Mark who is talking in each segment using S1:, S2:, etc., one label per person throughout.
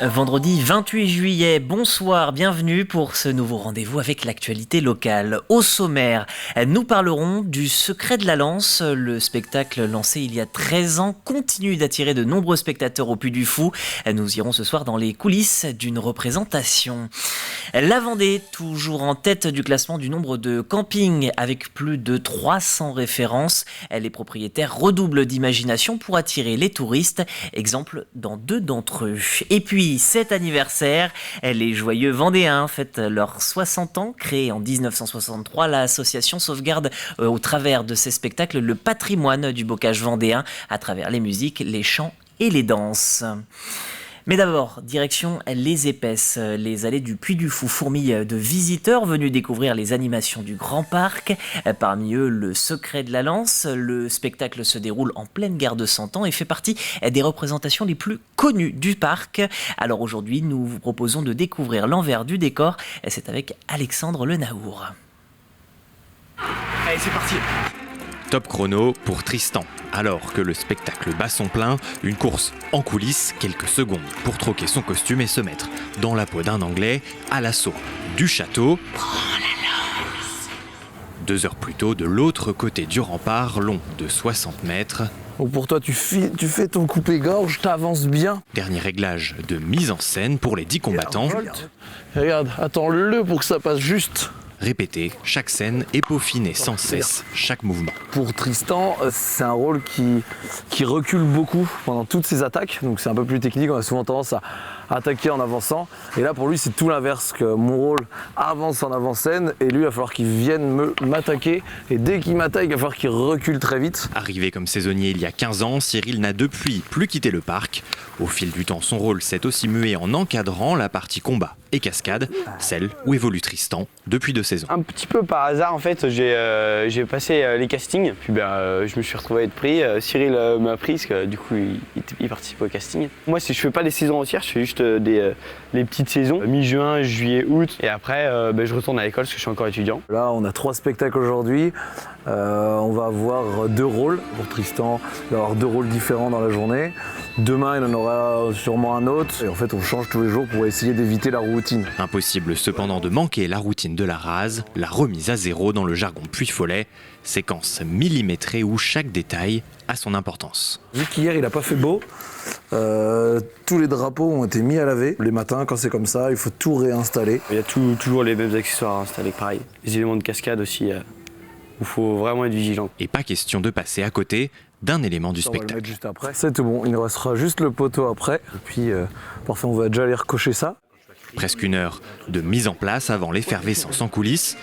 S1: Vendredi 28 juillet, bonsoir, bienvenue pour ce nouveau rendez-vous avec l'actualité locale. Au sommaire, nous parlerons du Secret de la Lance. Le spectacle lancé il y a 13 ans continue d'attirer de nombreux spectateurs au Puy du Fou. Nous irons ce soir dans les coulisses d'une représentation. La Vendée, toujours en tête du classement du nombre de campings avec plus de 300 références. Les propriétaires redoublent d'imagination pour attirer les touristes. Exemple dans 2 d'entre eux. Et puis, cet anniversaire, les Joyeux Vendéens fêtent leurs 60 ans. Créée en 1963, l'association sauvegarde au travers de ses spectacles le patrimoine du bocage vendéen à travers les musiques, les chants et les danses. Mais d'abord, direction les Épaisses, les allées du Puy du Fou fourmillent de visiteurs venus découvrir les animations du Grand Parc. Parmi eux, le Secret de la Lance. Le spectacle se déroule en pleine gare de Cent Ans et fait partie des représentations les plus connues du parc. Alors aujourd'hui, nous vous proposons de découvrir l'envers du décor. C'est avec Alexandre Lenaour.
S2: Allez, c'est parti!
S3: Top chrono pour Tristan. Alors que le spectacle bat son plein, une course en coulisses, quelques secondes pour troquer son costume et se mettre dans la peau d'un Anglais à l'assaut du château. Prends la lance. 2 heures plus tôt, de l'autre côté du rempart, long de 60 mètres.
S2: Donc pour toi, tu fais ton coupé-gorge, t'avances bien.
S3: Dernier réglage de mise en scène pour les 10 combattants.
S2: Regarde, attends-le pour que ça passe juste.
S3: Répéter chaque scène et peaufiner sans cesse chaque mouvement.
S2: Pour Tristan, c'est un rôle qui recule beaucoup pendant toutes ses attaques, donc c'est un peu plus technique, on a souvent tendance à attaquer en avançant, et là pour lui c'est tout l'inverse, que mon rôle avance en avant-scène, et lui il va falloir qu'il vienne m'attaquer, et dès qu'il m'attaque il va falloir qu'il recule très vite.
S3: Arrivé comme saisonnier il y a 15 ans, Cyril n'a depuis plus quitté le parc. Au fil du temps, son rôle s'est aussi mué en encadrant la partie combat et cascade, celle où évolue Tristan depuis 2 saisons.
S4: Un petit peu par hasard en fait, j'ai passé les castings, puis je me suis retrouvé à être pris. Cyril m'a pris parce que du coup il participe au casting. Moi je fais pas des saisons entières, je fais juste les petites saisons, mi-juin, juillet, août, et après je retourne à l'école parce que je suis encore étudiant.
S2: Là on a 3 spectacles aujourd'hui, on va avoir 2 rôles pour Tristan, il va avoir 2 rôles différents dans la journée. Demain il en aura sûrement un autre, et en fait on change tous les jours pour essayer d'éviter la routine.
S3: Impossible cependant de manquer la routine de la rase, la remise à zéro dans le jargon Puy-Follet, séquence millimétrée où chaque détail a son importance.
S2: Vu qu'hier il n'a pas fait beau, tous les drapeaux ont été mis à laver. Les matins quand c'est comme ça, il faut tout réinstaller.
S4: Il y a toujours les mêmes accessoires à installer, pareil. Les éléments de cascade aussi, où il faut vraiment être vigilant.
S3: Et pas question de passer à côté d'un élément du
S2: On va le
S3: spectacle.
S2: mettre juste après. C'est tout bon, il nous restera juste le poteau après. Et puis parfait, on va déjà aller recocher ça.
S3: Presque 1 heure de mise en place avant l'effervescence en coulisses.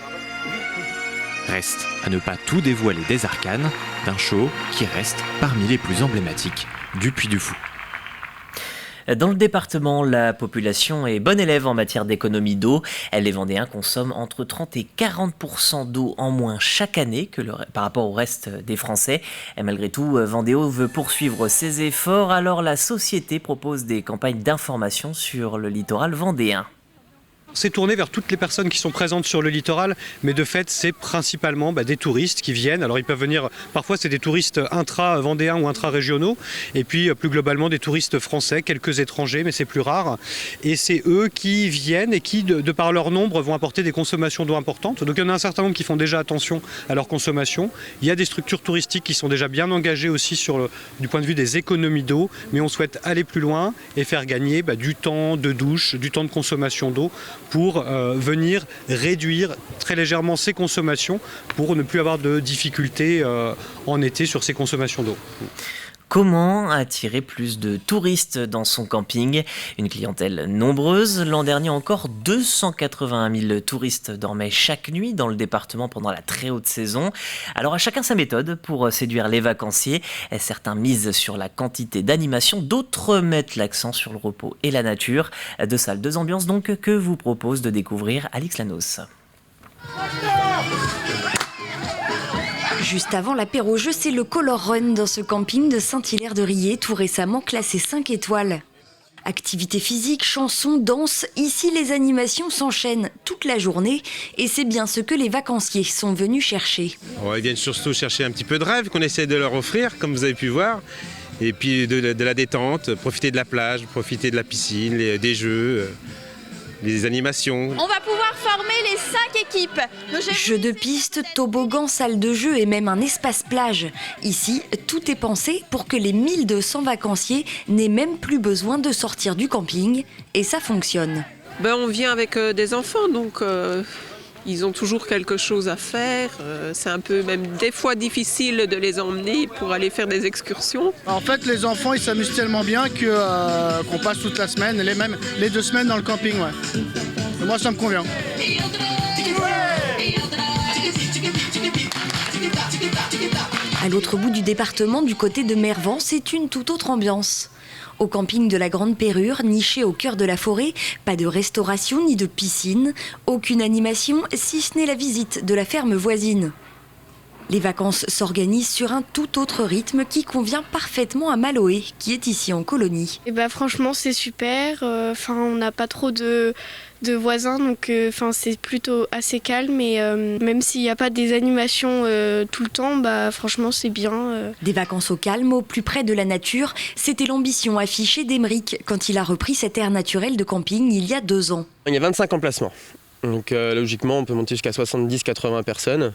S3: Reste à ne pas tout dévoiler des arcanes d'un show qui reste parmi les plus emblématiques du Puy du Fou.
S1: Dans le département, la population est bonne élève en matière d'économie d'eau. Les Vendéens consomment entre 30 et 40% d'eau en moins chaque année par rapport au reste des Français. Et malgré tout, Vendéo veut poursuivre ses efforts, alors la société propose des campagnes d'information sur le littoral vendéen.
S5: C'est tourné vers toutes les personnes qui sont présentes sur le littoral, mais de fait c'est principalement des touristes qui viennent. Alors ils peuvent venir, parfois c'est des touristes intra-vendéens ou intra-régionaux, et puis plus globalement des touristes français, quelques étrangers, mais c'est plus rare. Et c'est eux qui viennent et qui, de par leur nombre, vont apporter des consommations d'eau importantes. Donc il y en a un certain nombre qui font déjà attention à leur consommation. Il y a des structures touristiques qui sont déjà bien engagées aussi du point de vue des économies d'eau, mais on souhaite aller plus loin et faire gagner du temps de douche, du temps de consommation d'eau, pour venir réduire très légèrement ses consommations pour ne plus avoir de difficultés en été sur ses consommations d'eau.
S1: Comment attirer plus de touristes dans son camping? Une clientèle nombreuse. L'an dernier encore, 281 000 touristes dormaient chaque nuit dans le département pendant la très haute saison. Alors à chacun sa méthode pour séduire les vacanciers. Certains misent sur la quantité d'animation, d'autres mettent l'accent sur le repos et la nature. 2 salles, 2 ambiances donc que vous propose de découvrir Alix Lanos.
S6: Juste avant l'apéro-jeu, c'est le Color Run dans ce camping de Saint-Hilaire-de-Riez, tout récemment classé 5 étoiles. Activités physiques, chansons, danse, ici les animations s'enchaînent toute la journée et c'est bien ce que les vacanciers sont venus chercher.
S7: Ils viennent surtout chercher un petit peu de rêve qu'on essaie de leur offrir, comme vous avez pu voir. Et puis de la détente, profiter de la plage, profiter de la piscine, des jeux, les animations.
S8: On va pouvoir former les 5 équipes.
S6: Jeux de piste, toboggan, salle de jeu et même un espace plage. Ici, tout est pensé pour que les 1200 vacanciers n'aient même plus besoin de sortir du camping. Et ça fonctionne.
S9: On vient avec des enfants, donc ils ont toujours quelque chose à faire. C'est un peu même des fois difficile de les emmener pour aller faire des excursions.
S10: En fait, les enfants, ils s'amusent tellement bien qu'on passe toute la semaine, même les 2 semaines dans le camping. Ouais. Et moi, ça me convient.
S6: À l'autre bout du département, du côté de Mervan, c'est une toute autre ambiance. Au camping de la Grande Pérure, niché au cœur de la forêt, pas de restauration ni de piscine, aucune animation si ce n'est la visite de la ferme voisine. Les vacances s'organisent sur un tout autre rythme qui convient parfaitement à Maloé, qui est ici en colonie.
S11: Franchement, c'est super. On n'a pas trop de voisins, donc c'est plutôt assez calme. Et même s'il n'y a pas des animations tout le temps, franchement, c'est bien.
S6: Des vacances au calme, au plus près de la nature, c'était l'ambition affichée d'Emeric quand il a repris cette aire naturelle de camping il y a 2 ans.
S12: Il y a 25 emplacements. Donc logiquement, on peut monter jusqu'à 70-80 personnes.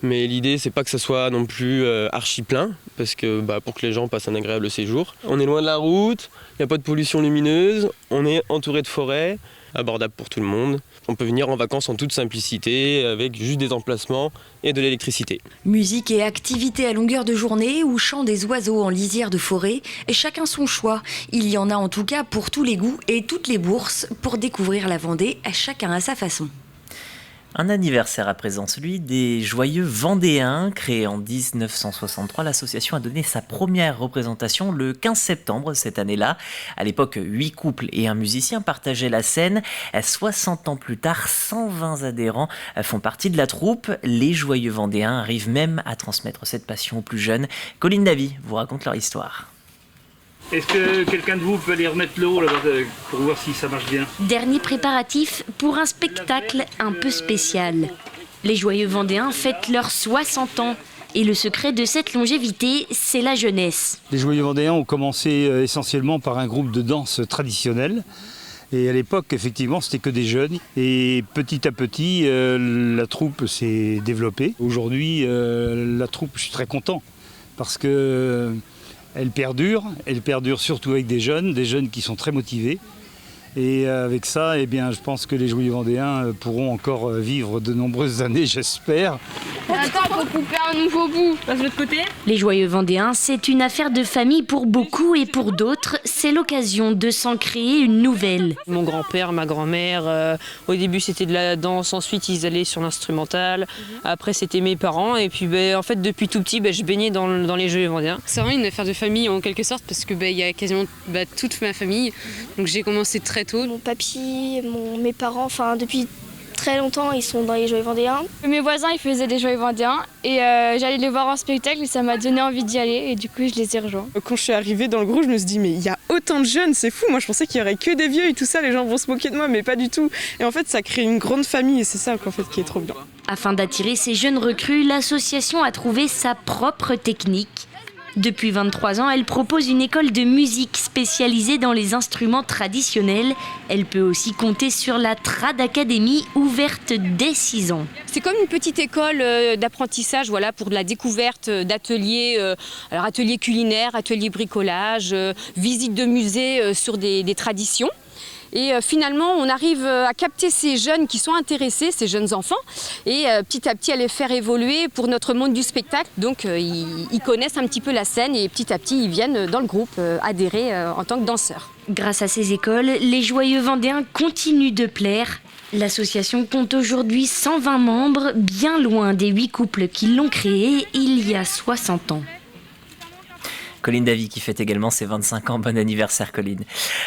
S12: Mais l'idée, c'est pas que ce soit non plus archi plein, parce que pour que les gens passent un agréable séjour. On est loin de la route, il n'y a pas de pollution lumineuse, on est entouré de forêts, abordable pour tout le monde. On peut venir en vacances en toute simplicité, avec juste des emplacements et de l'électricité.
S6: Musique et activités à longueur de journée ou chant des oiseaux en lisière de forêt, et chacun son choix. Il y en a en tout cas pour tous les goûts et toutes les bourses pour découvrir la Vendée, chacun à sa façon.
S1: Un anniversaire à présent, celui des Joyeux Vendéens. Créé en 1963, l'association a donné sa première représentation le 15 septembre cette année-là. À l'époque, 8 couples et un musicien partageaient la scène. 60 ans plus tard, 120 adhérents font partie de la troupe. Les Joyeux Vendéens arrivent même à transmettre cette passion aux plus jeunes. Colline Davy vous raconte leur histoire.
S13: Est-ce que quelqu'un de vous peut aller remettre le haut là-bas pour voir si ça marche bien?
S14: Dernier préparatif pour un spectacle un peu spécial. Les Joyeux Vendéens fêtent leurs 60 ans. Et le secret de cette longévité, c'est la jeunesse.
S15: Les Joyeux Vendéens ont commencé essentiellement par un groupe de danse traditionnelle. Et à l'époque, effectivement, c'était que des jeunes. Et petit à petit, la troupe s'est développée. Aujourd'hui, la troupe, je suis très content parce que elle perdure surtout avec des jeunes qui sont très motivés. Et avec ça, je pense que les Joyeux Vendéens pourront encore vivre de nombreuses années, j'espère.
S11: Attends, faut couper un nouveau bout.
S14: Passe de l'autre côté. Les Joyeux Vendéens, c'est une affaire de famille pour beaucoup et pour d'autres, c'est l'occasion de s'en créer une nouvelle.
S9: Mon grand-père, ma grand-mère, au début c'était de la danse, ensuite ils allaient sur l'instrumental, après c'était mes parents et puis en fait depuis tout petit je baignais dans les Joyeux Vendéens.
S16: C'est vraiment une affaire de famille en quelque sorte parce que il y a quasiment toute ma famille, donc j'ai commencé très tôt.
S11: Mon papy, mes parents, depuis très longtemps, ils sont dans les Joyeux Vendéens. Mes voisins, ils faisaient des Joyeux Vendéens et j'allais les voir en spectacle et ça m'a donné envie d'y aller et du coup, je les ai rejoints.
S9: Quand je suis arrivée dans le groupe, je me suis dit mais il y a autant de jeunes, c'est fou. Moi, je pensais qu'il y aurait que des vieux et tout ça, les gens vont se moquer de moi, mais pas du tout. Et en fait, ça crée une grande famille et c'est ça qui est trop bien.
S14: Afin d'attirer ces jeunes recrues, l'association a trouvé sa propre technique. Depuis 23 ans, elle propose une école de musique spécialisée dans les instruments traditionnels. Elle peut aussi compter sur la Trad Academy, ouverte dès 6 ans.
S16: C'est comme une petite école d'apprentissage pour la découverte d'ateliers, ateliers culinaires, ateliers bricolage, visite de musées sur des traditions. Et finalement, on arrive à capter ces jeunes qui sont intéressés, ces jeunes enfants, et petit à petit à les faire évoluer pour notre monde du spectacle. Donc ils connaissent un petit peu la scène et petit à petit ils viennent dans le groupe adhérer en tant que danseurs.
S14: Grâce à ces écoles, les Joyeux Vendéens continuent de plaire. L'association compte aujourd'hui 120 membres, bien loin des 8 couples qui l'ont créée il y a 60 ans.
S1: Colline Davy qui fête également ses 25 ans. Bon anniversaire Colline.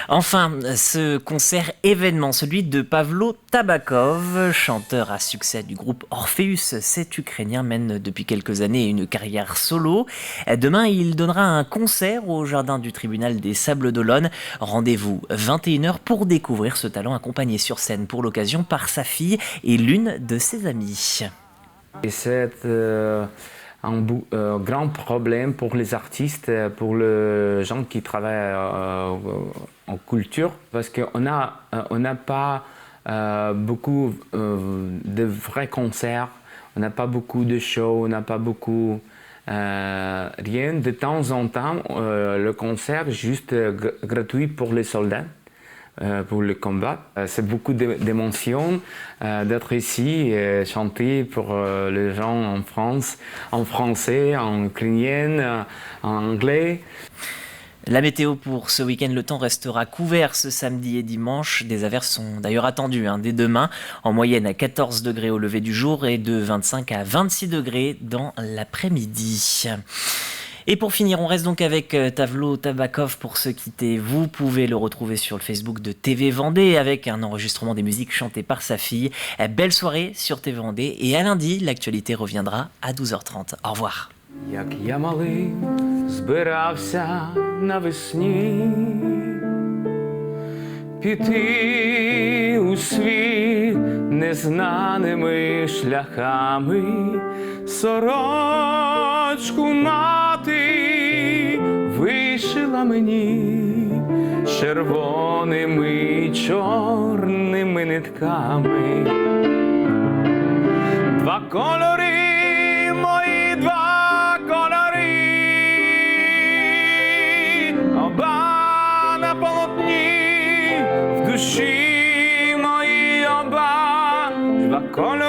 S1: Enfin, ce concert événement, celui de Pavlo Tabakov, chanteur à succès du groupe Orpheus. Cet Ukrainien mène depuis quelques années une carrière solo. Demain, il donnera un concert au jardin du tribunal des Sables d'Olonne. Rendez-vous 21h pour découvrir ce talent accompagné sur scène pour l'occasion par sa fille et l'une de ses amies.
S2: Et cette
S17: grand problème pour les artistes, pour les gens qui travaillent en culture, parce qu'on n'a pas beaucoup de vrais concerts, on n'a pas beaucoup de shows, on n'a pas beaucoup rien. De temps en temps, le concert est juste gratuit pour les soldats, pour le combat. C'est beaucoup d'émotions d'être ici et chanter pour les gens en France, en français, en ukrainien, en anglais.
S1: La météo pour ce week-end, le temps restera couvert ce samedi et dimanche. Des averses sont d'ailleurs attendues dès demain, en moyenne à 14 degrés au lever du jour et de 25 à 26 degrés dans l'après-midi. Et pour finir, on reste donc avec Tavlo Tabakov pour se quitter. Vous pouvez le retrouver sur le Facebook de TV Vendée avec un enregistrement des musiques chantées par sa fille. Belle soirée sur TV Vendée et à lundi, l'actualité reviendra à 12h30. Au revoir.
S17: Як я малий збирався навесні піти у світ незнаними шляхами, сорочку мати вишила мені червоними й чорними нитками. Два кольори мої, два на полотні, в душі моїй оба, два кольори.